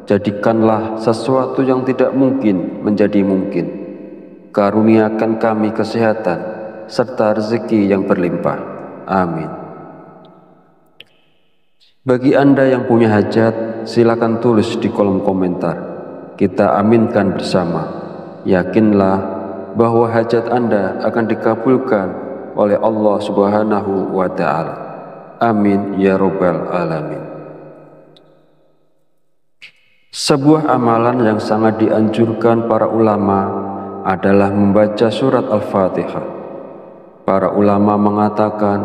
jadikanlah sesuatu yang tidak mungkin menjadi mungkin. Karuniakan kami kesehatan serta rezeki yang berlimpah. Amin. Bagi Anda yang punya hajat, silakan tulis di kolom komentar. Kita aminkan bersama. Yakinlah bahwa hajat Anda akan dikabulkan oleh Allah Subhanahu wa Ta'ala. Amin ya Rabbal Alamin. Sebuah amalan yang sangat dianjurkan para ulama adalah membaca surat Al-Fatihah. Para ulama mengatakan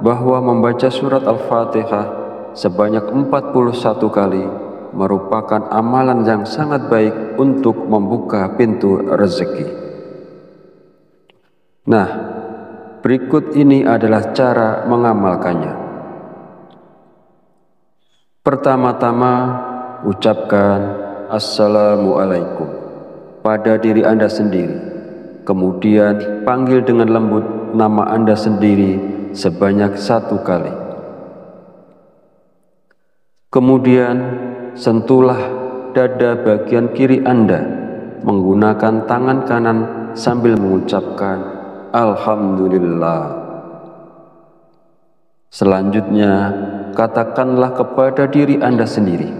bahwa membaca surat Al-Fatihah sebanyak 41 kali merupakan amalan yang sangat baik untuk membuka pintu rezeki. Nah, berikut ini adalah cara mengamalkannya. Pertama-tama, ucapkan Assalamualaikum pada diri Anda sendiri. Kemudian, panggil dengan lembut nama Anda sendiri sebanyak 1 kali. Kemudian, sentuhlah dada bagian kiri Anda menggunakan tangan kanan sambil mengucapkan Alhamdulillah. Selanjutnya, katakanlah kepada diri Anda sendiri,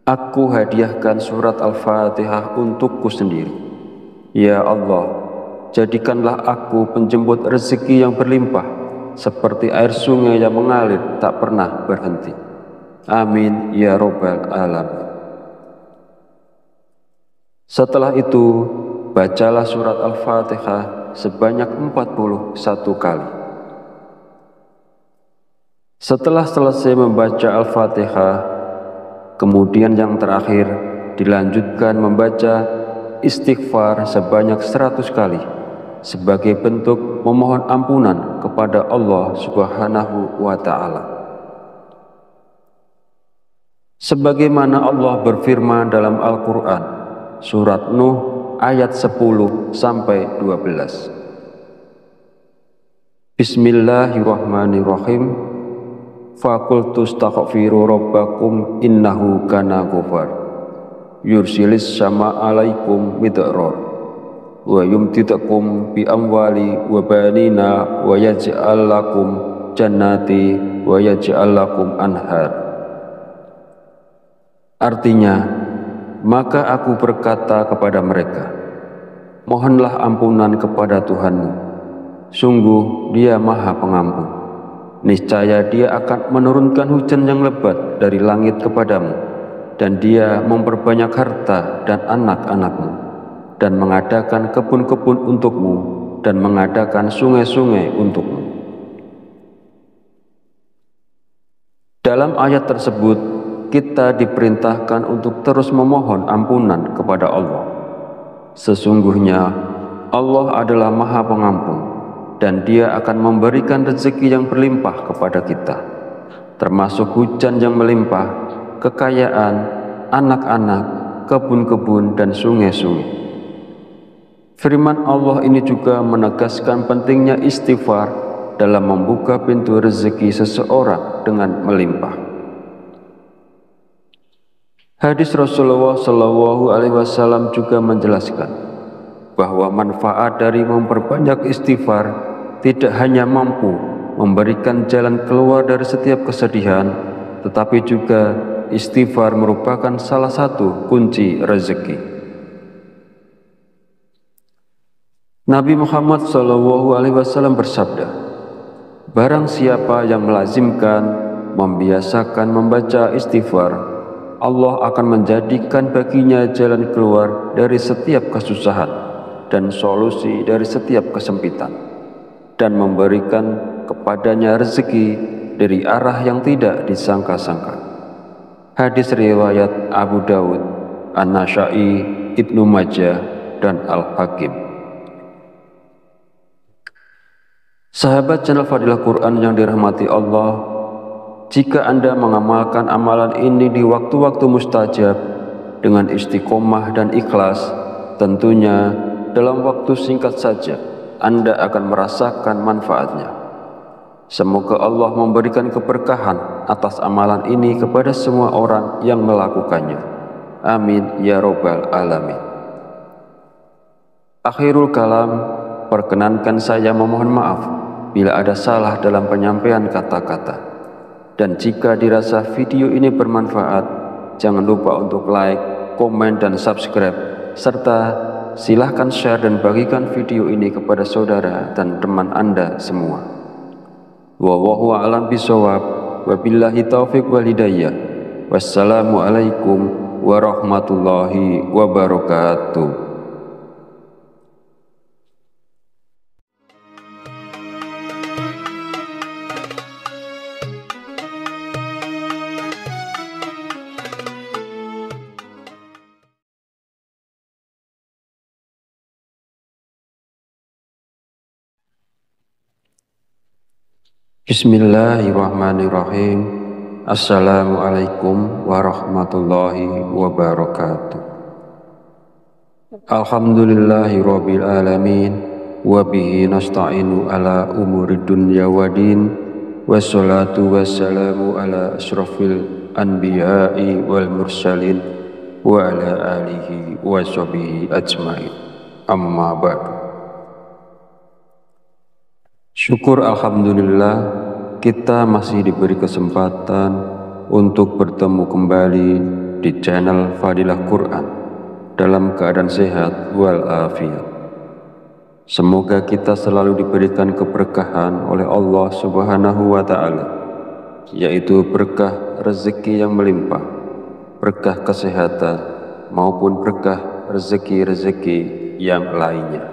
aku hadiahkan surat Al-Fatihah untukku sendiri. Ya Allah, jadikanlah aku penjemput rezeki yang berlimpah, seperti air sungai yang mengalir tak pernah berhenti. Amin ya Rabbal Alamin. Setelah itu, bacalah surat Al-Fatihah sebanyak 41 kali. Setelah selesai membaca Al-Fatihah, kemudian yang terakhir dilanjutkan membaca istighfar sebanyak 100 kali sebagai bentuk memohon ampunan kepada Allah Subhanahu wa Ta'ala. Sebagaimana Allah berfirman dalam Al-Quran, surat Nuh ayat 10-12. Bismillahirrahmanirrahim. Faqultu astaghfiru rabbakum innahu kana ghafar yursilis sama alaikum midrar wa yumtidakum bi amwali wa banina wa yaj'al lakum jannati wa yaj'al lakum anhar. Artinya, maka aku berkata kepada mereka, mohonlah ampunan kepada Tuhanmu, sungguh Dia Maha Pengampun. Niscaya Dia akan menurunkan hujan yang lebat dari langit kepadamu, dan Dia memperbanyak harta dan anak-anakmu, dan mengadakan kebun-kebun untukmu, dan mengadakan sungai-sungai untukmu. Dalam ayat tersebut, kita diperintahkan untuk terus memohon ampunan kepada Allah. Sesungguhnya Allah adalah Maha Pengampun, dan Dia akan memberikan rezeki yang berlimpah kepada kita, termasuk hujan yang melimpah, kekayaan, anak-anak, kebun-kebun, dan sungai-sungai. Firman Allah ini juga menegaskan pentingnya istighfar dalam membuka pintu rezeki seseorang dengan melimpah. Hadis Rasulullah SAW juga menjelaskan bahwa manfaat dari memperbanyak istighfar tidak hanya mampu memberikan jalan keluar dari setiap kesedihan, tetapi juga istighfar merupakan salah satu kunci rezeki. Nabi Muhammad SAW bersabda, barang siapa yang melazimkan, membiasakan membaca istighfar, Allah akan menjadikan baginya jalan keluar dari setiap kesusahan dan solusi dari setiap kesempitan, dan memberikan kepadanya rezeki dari arah yang tidak disangka-sangka. Hadis riwayat Abu Dawud, An-Nasa'i, Ibnu Majah, dan Al-Hakim. Sahabat channel Fadilah Quran yang dirahmati Allah, jika Anda mengamalkan amalan ini di waktu-waktu mustajab dengan istiqomah dan ikhlas, tentunya dalam waktu singkat saja Anda akan merasakan manfaatnya. Semoga Allah memberikan keberkahan atas amalan ini kepada semua orang yang melakukannya. Amin ya robbal alamin. Akhirul kalam, perkenankan saya memohon maaf bila ada salah dalam penyampaian kata-kata. Dan jika dirasa video ini bermanfaat, jangan lupa untuk like, komen, dan subscribe, serta silahkan share dan bagikan video ini kepada saudara dan teman Anda semua. Wallahu a'lam bishawab, wabillahi taufiq wal hidayah. Wassalamualaikum warahmatullahi wabarakatuh. Bismillahirrahmanirrahim. Assalamualaikum warahmatullahi wabarakatuh. Alhamdulillahi rabbil alamin, wa bihi nasta'inu ala umuri dunya waddin, wassalatu wassalamu ala asyrafil anbiya'i wal mursalin wa ala alihi wa sahbihi ajmain. Amma ba'du. Syukur alhamdulillah, kita masih diberi kesempatan untuk bertemu kembali di channel Fadilah Quran dalam keadaan sehat walafiat. Semoga kita selalu diberikan keberkahan oleh Allah Subhanahu wa Ta'ala, yaitu berkah rezeki yang melimpah, berkah kesehatan, maupun berkah rezeki-rezeki yang lainnya.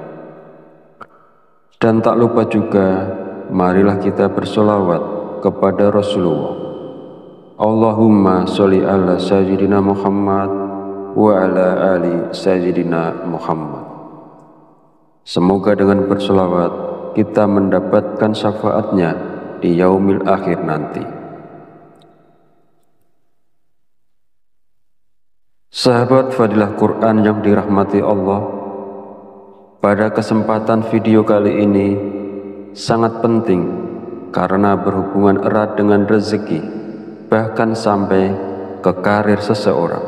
Dan tak lupa juga, marilah kita bersolawat kepada Rasulullah. Allahumma sholli ala sayyidina Muhammad wa ala ali sayyidina Muhammad. Semoga dengan bersolawat kita mendapatkan syafaatnya di yaumil akhir nanti. Sahabat Fadilah Quran yang dirahmati Allah, pada kesempatan video kali ini sangat penting karena berhubungan erat dengan rezeki, bahkan sampai ke karir seseorang.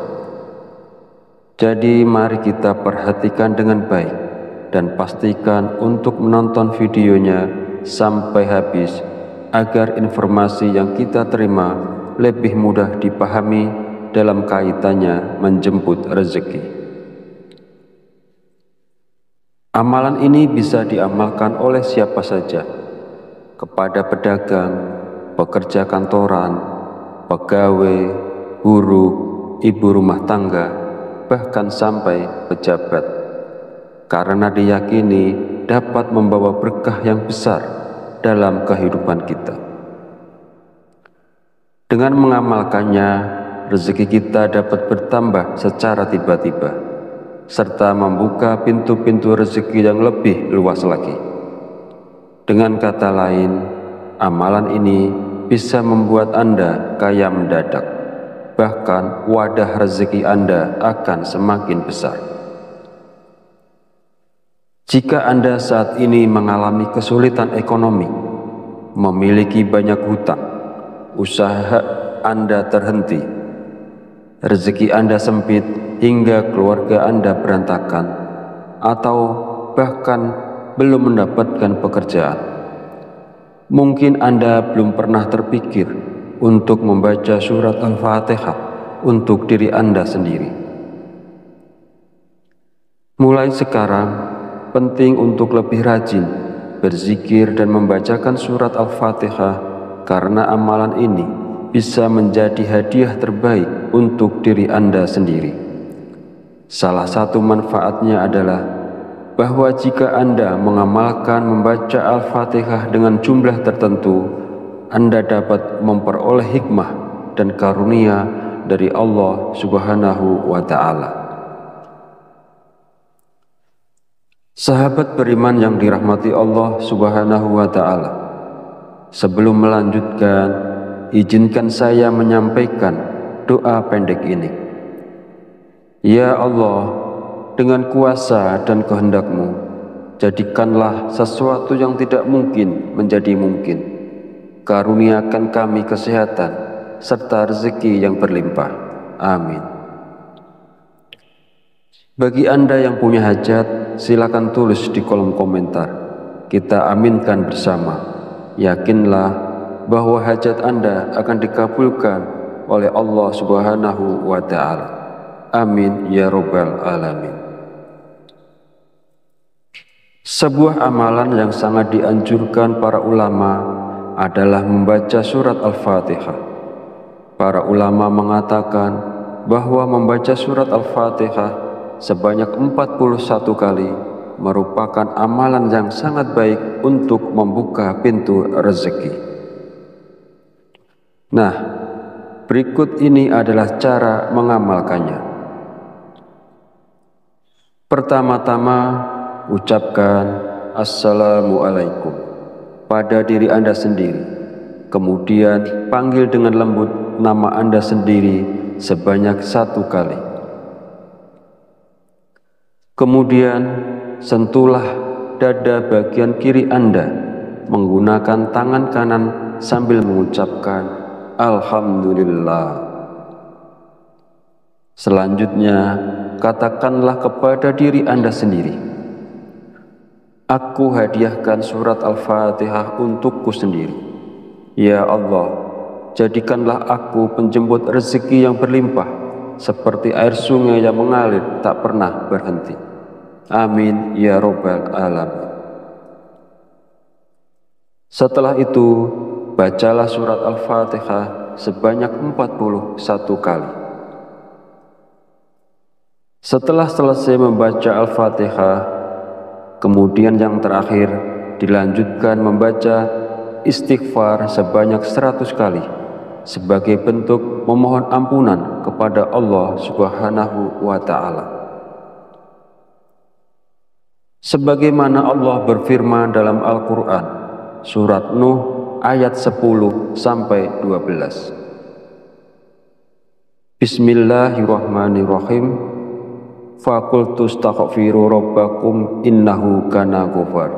Jadi mari kita perhatikan dengan baik dan pastikan untuk menonton videonya sampai habis agar informasi yang kita terima lebih mudah dipahami dalam kaitannya menjemput rezeki. Amalan ini bisa diamalkan oleh siapa saja, kepada pedagang, pekerja kantoran, pegawai, buruh, ibu rumah tangga, bahkan sampai pejabat, karena diyakini dapat membawa berkah yang besar dalam kehidupan kita. Dengan mengamalkannya, rezeki kita dapat bertambah secara tiba-tiba, serta membuka pintu-pintu rezeki yang lebih luas lagi. Dengan kata lain, amalan ini bisa membuat Anda kaya mendadak, bahkan wadah rezeki Anda akan semakin besar. Jika Anda saat ini mengalami kesulitan ekonomi, memiliki banyak hutang, usaha Anda terhenti, rezeki Anda sempit hingga keluarga Anda berantakan, atau bahkan belum mendapatkan pekerjaan, mungkin Anda belum pernah terpikir untuk membaca surat Al-Fatihah untuk diri Anda sendiri. Mulai sekarang, penting untuk lebih rajin berzikir dan membacakan surat Al-Fatihah, karena amalan ini bisa menjadi hadiah terbaik untuk diri Anda sendiri. Salah satu manfaatnya adalah bahwa jika Anda mengamalkan membaca Al-Fatihah dengan jumlah tertentu, Anda dapat memperoleh hikmah dan karunia dari Allah Subhanahu wa Ta'ala. Sahabat beriman yang dirahmati Allah Subhanahu wa Ta'ala, sebelum melanjutkan, izinkan saya menyampaikan doa pendek ini. Ya Allah, dengan kuasa dan kehendak-Mu, jadikanlah sesuatu yang tidak mungkin menjadi mungkin. Karuniakan kami kesehatan serta rezeki yang berlimpah. Amin. Bagi Anda yang punya hajat, silakan tulis di kolom komentar. Kita aminkan bersama. Yakinlah bahwa hajat Anda akan dikabulkan oleh Allah Subhanahu wa Ta'ala. Amin ya Rabbal Alamin. Sebuah amalan yang sangat dianjurkan para ulama adalah membaca surat Al-Fatihah. Para ulama mengatakan bahwa membaca surat Al-Fatihah sebanyak 41 kali merupakan amalan yang sangat baik untuk membuka pintu rezeki. Nah, berikut ini adalah cara mengamalkannya. Pertama-tama, ucapkan Assalamualaikum pada diri Anda sendiri. Kemudian panggil dengan lembut nama Anda sendiri sebanyak 1 kali. Kemudian sentuhlah dada bagian kiri Anda menggunakan tangan kanan sambil mengucapkan Alhamdulillah. Selanjutnya, katakanlah kepada diri Anda sendiri, aku hadiahkan surat Al-Fatihah untukku sendiri. Ya Allah, jadikanlah aku penjemput rezeki yang berlimpah, seperti air sungai yang mengalir tak pernah berhenti. Amin ya Rabbal Alamin. Setelah itu, bacalah surat Al-Fatihah sebanyak 41 kali. Setelah selesai membaca Al-Fatihah, kemudian yang terakhir dilanjutkan membaca istighfar sebanyak 100 kali sebagai bentuk memohon ampunan kepada Allah Subhanahu wa Ta'ala. Sebagaimana Allah berfirman dalam Al-Quran, surat Nuh ayat 10-12. Bismillahirrahmanirrahim. Faqultu astaghfiru rabbakum innahu kana ghafar.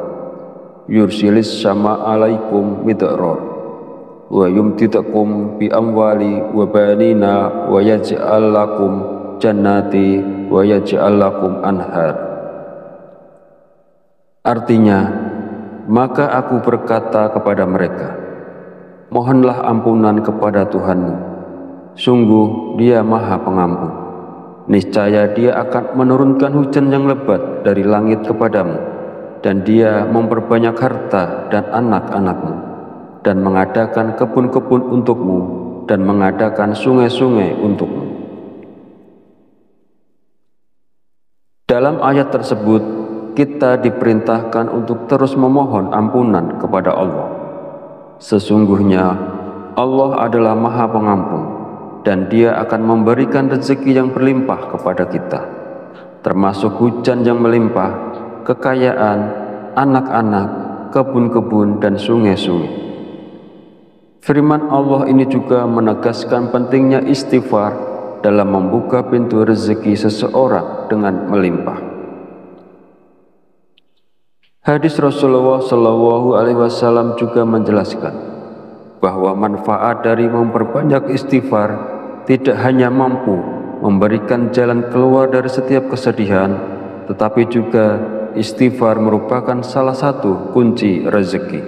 yursilis sama alaikum midrar wa yumtidakum bi amwali wa banina wa yaj'al lakum jannati wa yaj'al lakum anhar. Artinya, maka aku berkata kepada mereka, mohonlah ampunan kepada Tuhanmu, sungguh Dia Maha Pengampun. Niscaya Dia akan menurunkan hujan yang lebat dari langit kepadamu, dan Dia memperbanyak harta dan anak-anakmu, dan mengadakan kebun-kebun untukmu, dan mengadakan sungai-sungai untukmu. Dalam ayat tersebut, kita diperintahkan untuk terus memohon ampunan kepada Allah. Sesungguhnya Allah adalah Maha Pengampun, dan Dia akan memberikan rezeki yang berlimpah kepada kita, termasuk hujan yang melimpah, kekayaan, anak-anak, kebun-kebun, dan sungai-sungai. Firman Allah ini juga menegaskan pentingnya istighfar dalam membuka pintu rezeki seseorang dengan melimpah. Hadis Rasulullah SAW juga menjelaskan bahwa manfaat dari memperbanyak istighfar tidak hanya mampu memberikan jalan keluar dari setiap kesedihan, tetapi juga istighfar merupakan salah satu kunci rezeki.